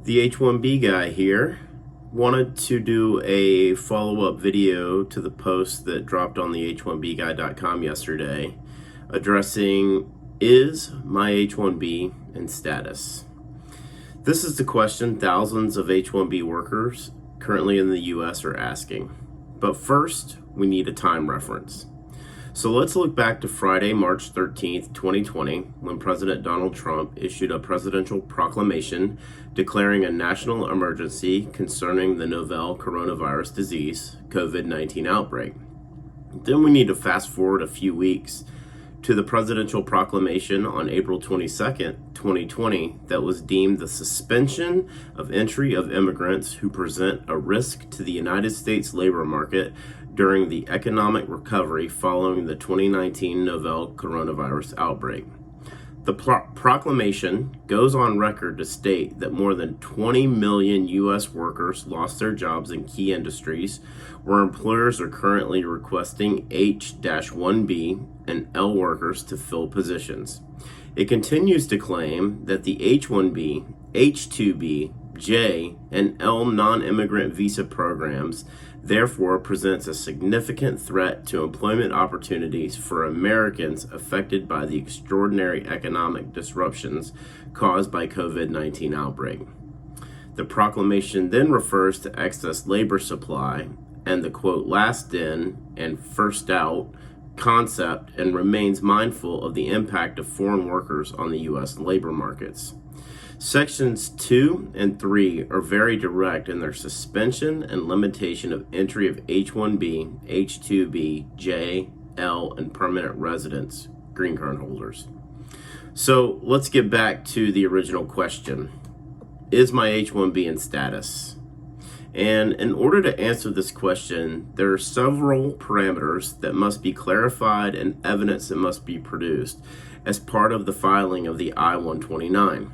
The H1B Guy here. Wanted to do a follow-up video to the post that dropped on the H1BGuy.com yesterday addressing, is my H1B in status? This is the question thousands of H1B workers currently in the US are asking. But first, we need a time reference. So let's look back to Friday, March 13th, 2020, when President Donald Trump issued a presidential proclamation declaring a national emergency concerning the novel coronavirus disease, COVID-19 outbreak. Then we need to fast forward a few weeks to the presidential proclamation on April 22nd, 2020, that was deemed the suspension of entry of immigrants who present a risk to the United States labor market during the economic recovery following the 2019 novel coronavirus outbreak. The proclamation goes on record to state that more than 20 million U.S. workers lost their jobs in key industries where employers are currently requesting H-1B and L workers to fill positions. It continues to claim that the H-1B, H-2B, J, and L non-immigrant visa programs therefore presents a significant threat to employment opportunities for Americans affected by the extraordinary economic disruptions caused by COVID-19 outbreak. The proclamation then refers to excess labor supply and the quote last in and first out concept, and remains mindful of the impact of foreign workers on the U.S. labor markets. Sections 2 and 3 are very direct in their suspension and limitation of entry of H-1B, H-2B, J, L, and permanent residents, green card holders. So let's get back to the original question. Is my H-1B in status? And in order to answer this question, there are several parameters that must be clarified and evidence that must be produced as part of the filing of the I-129.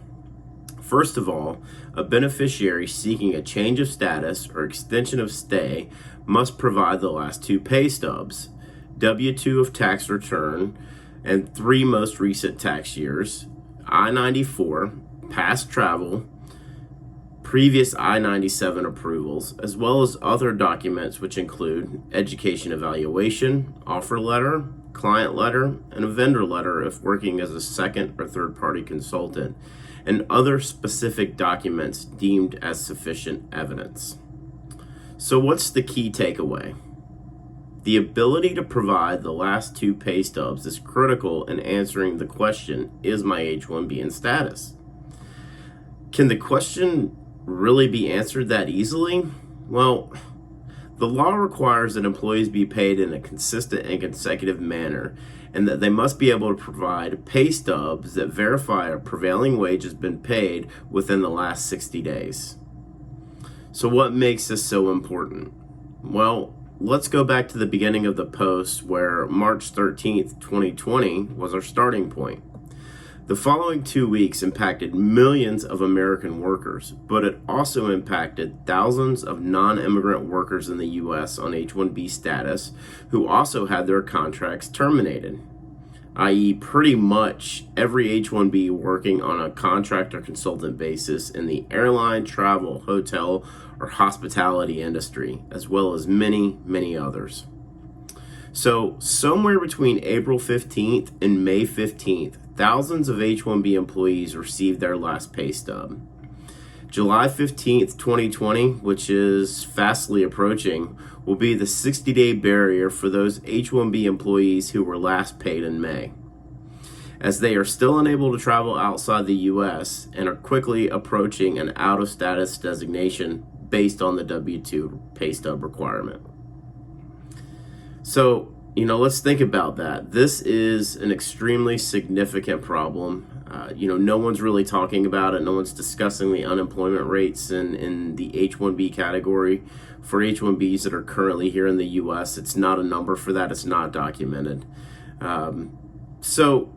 First of all, a beneficiary seeking a change of status or extension of stay must provide the last two pay stubs, W-2 of tax return, and 3 most recent tax years, I-94, past travel, previous I-97 approvals, as well as other documents which include education evaluation, offer letter, client letter, and a vendor letter if working as a second or third party consultant, and other specific documents deemed as sufficient evidence. So what's the key takeaway? The ability to provide the last 2 pay stubs is critical in answering the question, is my H-1B in status? Can the question really be answered that easily? Well, the law requires that employees be paid in a consistent and consecutive manner, and that they must be able to provide pay stubs that verify a prevailing wage has been paid within the last 60 days. So what makes this so important? Well, let's go back to the beginning of the post where March 13th, 2020 was our starting point. The following 2 weeks impacted millions of American workers, but it also impacted thousands of non-immigrant workers in the U.S. on H-1B status who also had their contracts terminated, i.e. pretty much every H-1B working on a contract or consultant basis in the airline, travel, hotel, or hospitality industry, as well as many, many others. So somewhere between April 15th and May 15th, thousands of H-1B employees received their last pay stub. July 15th, 2020, which is fastly approaching, will be the 60-day barrier for those H-1B employees who were last paid in May, as they are still unable to travel outside the U.S. and are quickly approaching an out-of-status designation based on the W-2 pay stub requirement. So, let's think about that. This is an extremely significant problem. No one's really talking about it. No one's discussing the unemployment rates in the H-1B category. For H-1Bs that are currently here in the U.S., it's not a number for that. It's not documented. So,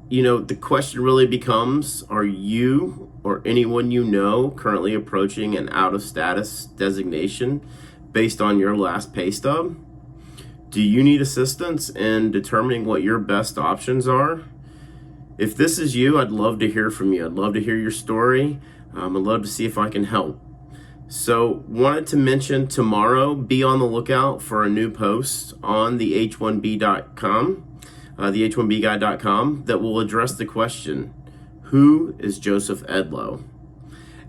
the question really becomes, are you or anyone you know currently approaching an out-of-status designation based on your last pay stub? Do you need assistance in determining what your best options are? If this is you, I'd love to hear from you. I'd love to hear your story. I'd love to see if I can help. So wanted to mention tomorrow, be on the lookout for a new post on the H1B.com, the H1BGuy.com, that will address the question, who is Joseph Edlow?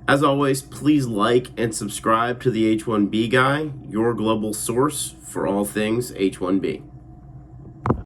As always, please like and subscribe to the H1B Guy, your global source for all things H1B.